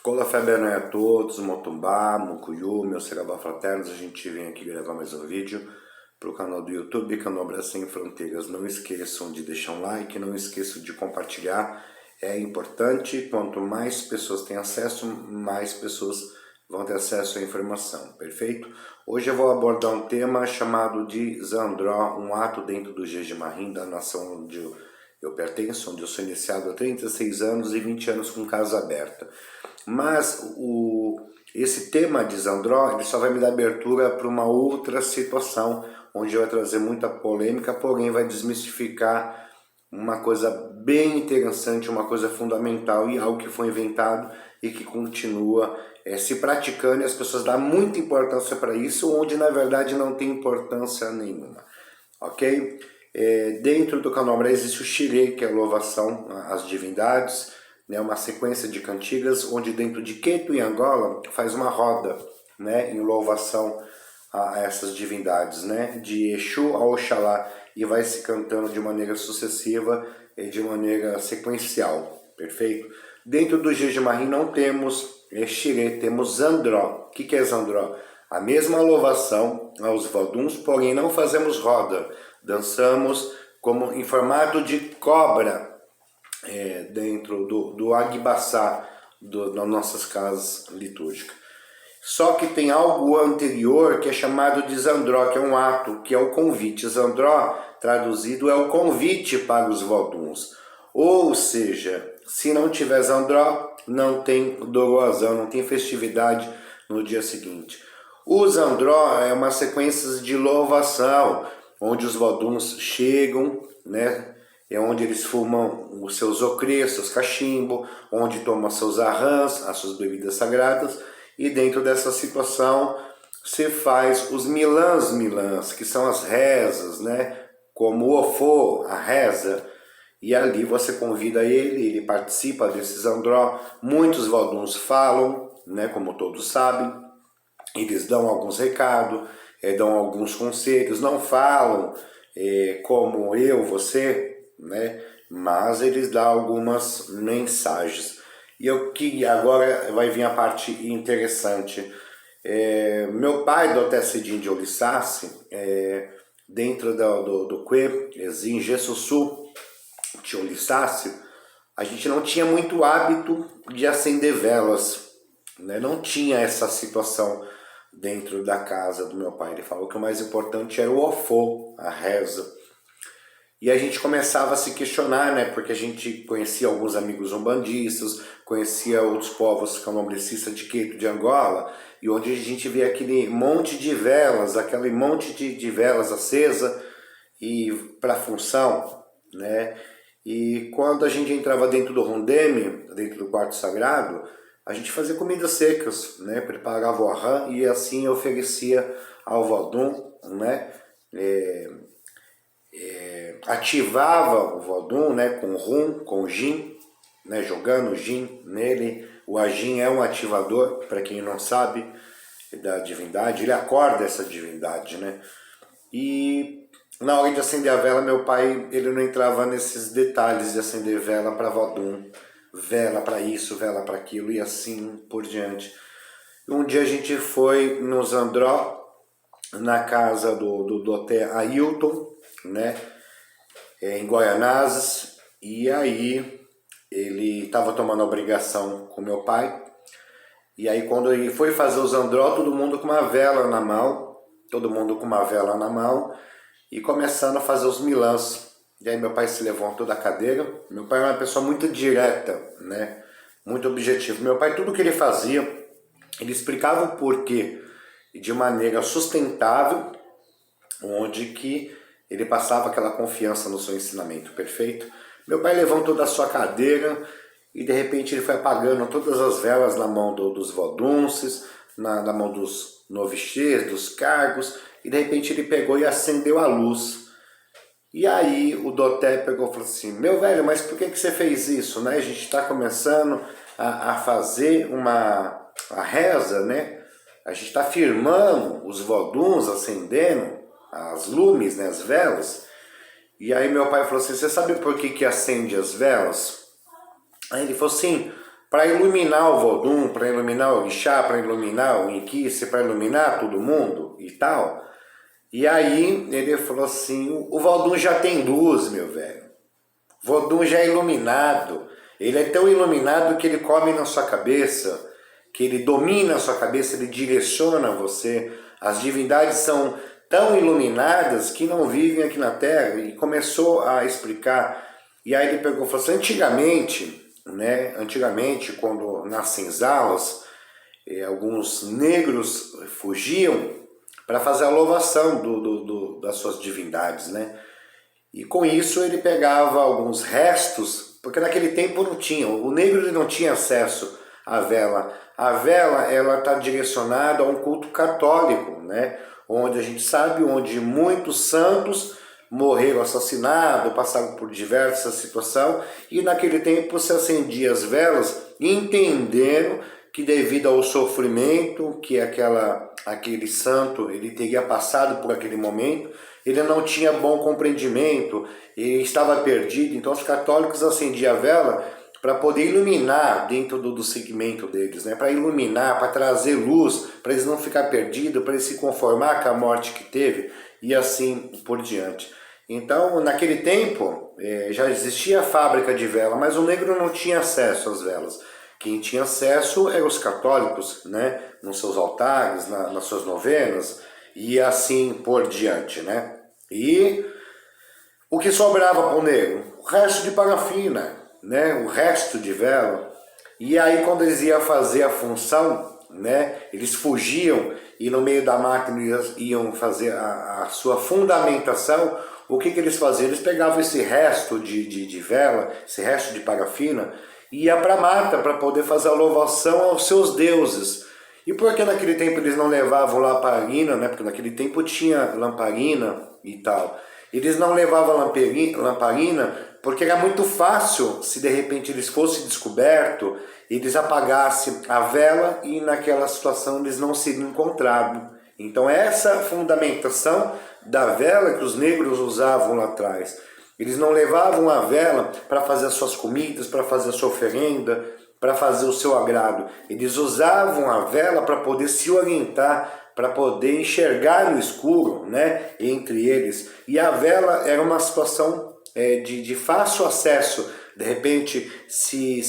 Colafé Benoé a todos, Motumbá, Mucuyu, meus Serabá fraternos, a gente vem aqui gravar mais um vídeo para o canal do YouTube, canal Brasil Sem Fronteiras. Não esqueçam de deixar um like, não esqueçam de compartilhar, é importante. Quanto mais pessoas têm acesso, mais pessoas vão ter acesso à informação, perfeito? Hoje eu vou abordar um tema chamado de Zandró, um ato dentro do Jejimahim, da nação onde eu pertenço, onde eu sou iniciado há 36 anos e 20 anos com casa aberta. Mas esse tema de Zandró, ele só vai me dar abertura para uma outra situação, onde vai trazer muita polêmica, porém vai desmistificar uma coisa bem interessante, uma coisa fundamental e algo que foi inventado e que continua se praticando, e as pessoas dão muita importância para isso, onde na verdade não tem importância nenhuma, ok? Dentro do candomblé existe o xirê, que é a louvação às divindades, né, uma sequência de cantigas, onde dentro de Queto e Angola faz uma roda, né, em louvação a essas divindades, né, de Exu a Oxalá, e vai se cantando de maneira sucessiva e de maneira sequencial, perfeito? Dentro do Jejimahim não temos xirê, temos Zandró. O que é Zandró? A mesma louvação aos voduns, porém não fazemos roda, dançamos como em formato de cobra, dentro do Agbaçá, das nossas casas litúrgicas. Só que tem algo anterior que é chamado de Zandró, que é um ato, que é o convite. Zandró, traduzido, é o convite para os voduns. Ou seja, se não tiver Zandró, não tem Doroazão, não tem festividade no dia seguinte. O Zandró é uma sequência de louvação, onde os voduns chegam, né? É onde eles fumam os seus ocrês, seus cachimbos, onde tomam seus arrãs, as suas bebidas sagradas, e dentro dessa situação se faz os milãs, que são as rezas, né? Como o ofô, a reza, e ali você convida ele participa desse Zandró. Muitos voduns falam, né? Como todos sabem, eles dão alguns recados, dão alguns conselhos, não falam como eu, você, né? Mas eles dão algumas mensagens. E eu que agora vai vir a parte interessante. Meu pai, do Tecidim de Olissassi, dentro do Cue, em Jessussu, de Olissassi, a gente não tinha muito hábito de acender velas, né? Não tinha essa situação dentro da casa do meu pai. Ele falou que o mais importante era o ofô, a reza. E a gente começava a se questionar, né? Porque a gente conhecia alguns amigos umbandistas, conhecia outros povos candomblecistas de Queto, de Angola, e onde a gente via aquele monte de velas, aquele monte de velas acesa e para função, né? E quando a gente entrava dentro do rondeme, dentro do quarto sagrado, a gente fazia comidas secas, né? Preparava o arrã e assim oferecia ao vodum, né? Ativava o vodum, né, com rum, com gin, né, jogando gin nele. O agin é um ativador, para quem não sabe, da divindade, ele acorda essa divindade, né? E na hora de acender a vela, meu pai, ele não entrava nesses detalhes de acender vela para vodum, vela para isso, vela para aquilo e assim por diante. Um dia a gente foi no Zandró, na casa do Dr. Ailton, né, em Guaianazes, e aí ele estava tomando obrigação com meu pai, e aí quando ele foi fazer o Zandró, todo mundo com uma vela na mão, e começando a fazer os milãs. E aí meu pai se levantou da cadeira. Meu pai é uma pessoa muito direta, né, muito objetivo. Meu pai, tudo que ele fazia, ele explicava o porquê, de maneira sustentável, onde que ele passava aquela confiança no seu ensinamento, perfeito? Meu pai levantou da sua cadeira e de repente ele foi apagando todas as velas na mão dos vodunces, na mão dos novichês, dos cargos, e de repente ele pegou e acendeu a luz. E aí o Doté pegou e falou assim: meu velho, mas por que você fez isso, né? A gente está começando a fazer a reza, né? A gente está firmando os voduns, acendendo as lumes, né, as velas. E aí meu pai falou assim: você sabe por que acende as velas? Aí ele falou assim: para iluminar o Vodun, para iluminar o Orixá, para iluminar o Inquice, para iluminar todo mundo e tal. E aí ele falou assim, o Vodun já tem luz, meu velho. O Vodun já é iluminado. Ele é tão iluminado que ele come na sua cabeça, que ele domina a sua cabeça, ele direciona você. As divindades são tão iluminadas que não vivem aqui na Terra. E começou a explicar. E aí ele pegou e falou assim, antigamente, quando nas senzalas, alguns negros fugiam para fazer a louvação das suas divindades, né? E com isso ele pegava alguns restos, porque naquele tempo não tinha, o negro ele não tinha acesso à vela. A vela ela está direcionada a um culto católico, né? Onde a gente sabe, onde muitos santos morreram assassinados, passaram por diversas situações, e naquele tempo se acendia as velas, entendendo que devido ao sofrimento que aquele santo ele teria passado por aquele momento, ele não tinha bom compreendimento, ele estava perdido, então os católicos acendiam a vela para poder iluminar dentro do segmento deles, né? Para iluminar, para trazer luz, para eles não ficar perdidos, para eles se conformar com a morte que teve e assim por diante. Então, naquele tempo, já existia a fábrica de vela, mas o negro não tinha acesso às velas. Quem tinha acesso eram os católicos, né? Nos seus altares, nas suas novenas e assim por diante, né? E o que sobrava para o negro? O resto de parafina, né? O resto de vela. E aí quando eles iam fazer a função, né? Eles fugiam e no meio da máquina iam fazer a sua fundamentação. O que eles faziam? Eles pegavam esse resto de vela, esse resto de parafina, e ia para a mata para poder fazer a louvação aos seus deuses. E por que naquele tempo eles não levavam lamparina, né? Porque naquele tempo tinha lamparina e tal. Eles não levavam lamparina porque era muito fácil, se de repente eles fossem descobertos, eles apagassem a vela e naquela situação eles não seriam encontrados. Então essa fundamentação da vela que os negros usavam lá atrás. Eles não levavam a vela para fazer as suas comidas, para fazer a sua oferenda, para fazer o seu agrado. Eles usavam a vela para poder se orientar, para poder enxergar no escuro, né, entre eles. E a vela era uma situação de fácil acesso. De repente, se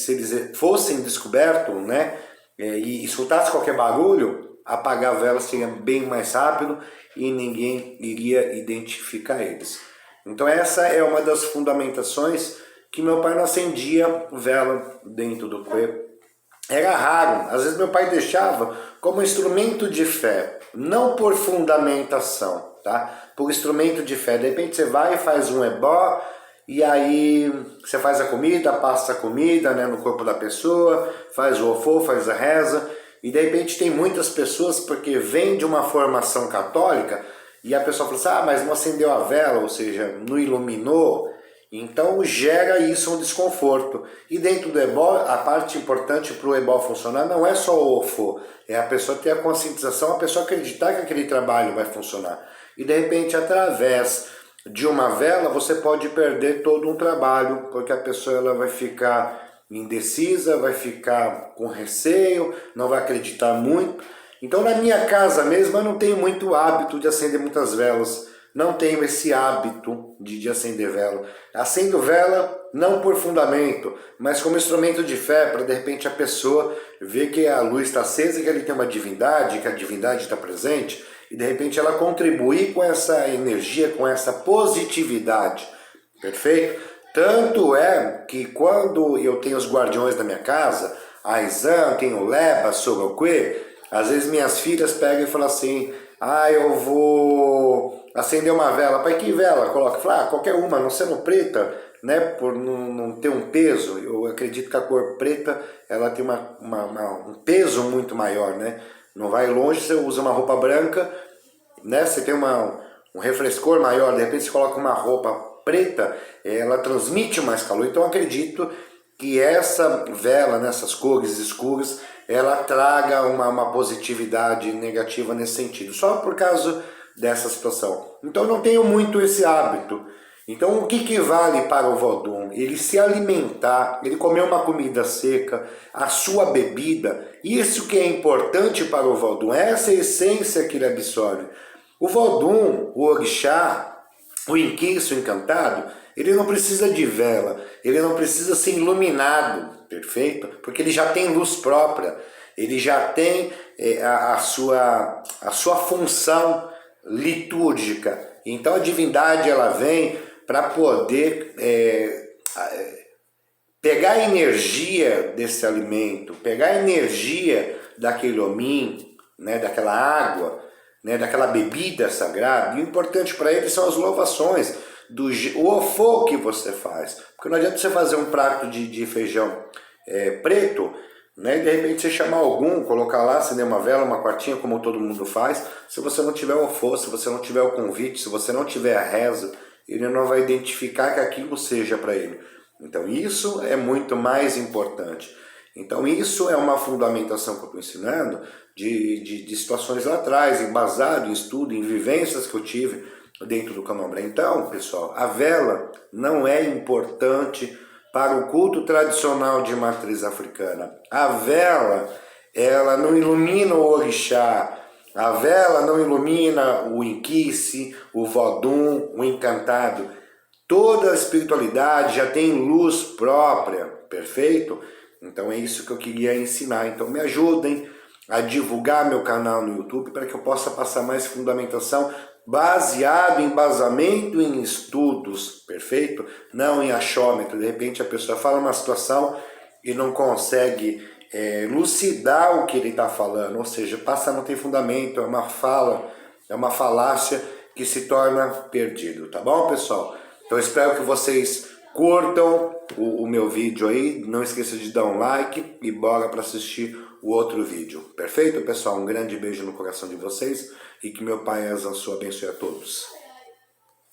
eles fossem descobertos, né, e escutasse qualquer barulho, apagar a vela seria bem mais rápido e ninguém iria identificar eles. Então essa é uma das fundamentações que meu pai não acendia vela dentro do corpo. Era raro, às vezes meu pai deixava como instrumento de fé, não por fundamentação, tá? Por instrumento de fé. De repente você vai e faz um ebó, e aí você faz a comida, passa a comida, né, no corpo da pessoa, faz o ofô, faz a reza, e de repente tem muitas pessoas, porque vem de uma formação católica, e a pessoa fala assim, mas não acendeu a vela, ou seja, não iluminou, então gera isso um desconforto. E dentro do ebó, a parte importante para o ebó funcionar não é só o ofô, é a pessoa ter a conscientização, a pessoa acreditar que aquele trabalho vai funcionar. E de repente, através de uma vela, você pode perder todo um trabalho, porque a pessoa ela vai ficar indecisa, vai ficar com receio, não vai acreditar muito. Então na minha casa mesmo eu não tenho muito hábito de acender muitas velas, não tenho esse hábito de acender vela. Acendo vela não por fundamento, mas como instrumento de fé, para de repente a pessoa ver que a luz está acesa, que ali tem uma divindade, que a divindade está presente, e de repente ela contribuir com essa energia, com essa positividade, perfeito? Tanto é que quando eu tenho os guardiões da minha casa, a Izan, tem o Leba, Sorokwe, às vezes minhas filhas pegam e falam assim, eu vou acender uma vela. Pai, que vela? Coloca. Fala, qualquer uma, não sendo preta, né? Por não ter um peso. Eu acredito que a cor preta, ela tem um peso muito maior, né? Não vai longe, você usa uma roupa branca, né? Você tem um refrescor maior, de repente você coloca uma roupa preta, ela transmite mais calor. Então eu acredito que essa vela, nessas cores escuras, ela traga uma positividade negativa nesse sentido, só por causa dessa situação. Então eu não tenho muito esse hábito. Então o que vale para o Vodun? Ele se alimentar, ele comer uma comida seca, a sua bebida, isso que é importante para o Vodun, essa é a essência que ele absorve. O Vodun, o Orixá, o Inquiço, o Encantado, ele não precisa de vela, ele não precisa ser iluminado, perfeito? Porque ele já tem luz própria, ele já tem a sua função litúrgica. Então a divindade ela vem para poder pegar a energia desse alimento, pegar a energia daquele homem, né, daquela água, né, daquela bebida sagrada. E o importante para ele são as louvações, o ofô que você faz. Porque não adianta você fazer um prato de feijão preto, né, e de repente você chamar algum, colocar lá, acender uma vela, uma quartinha, como todo mundo faz. Se você não tiver o ofô, se você não tiver o convite, se você não tiver a reza, ele não vai identificar que aquilo seja para ele. Então isso é muito mais importante. Então isso é uma fundamentação que eu estou ensinando de situações lá atrás, embasado em estudo, em vivências que eu tive dentro do candomblé. Então, pessoal, a vela não é importante para o culto tradicional de matriz africana. A vela, ela não ilumina o orixá, a vela não ilumina o inquice, o vodum, o encantado. Toda a espiritualidade já tem luz própria, perfeito? Então é isso que eu queria ensinar. Então me ajudem a divulgar meu canal no YouTube para que eu possa passar mais fundamentação baseado em embasamento em estudos, perfeito? Não em achômetro. De repente a pessoa fala uma situação e não consegue lucidar o que ele está falando, ou seja, passa a não ter fundamento, é uma fala, é uma falácia que se torna perdido, tá bom, pessoal? Então espero que vocês curtam o meu vídeo aí, não esqueça de dar um like e bora para assistir o outro vídeo. Perfeito, pessoal? Um grande beijo no coração de vocês e que meu Pai Ezansu abençoe a todos.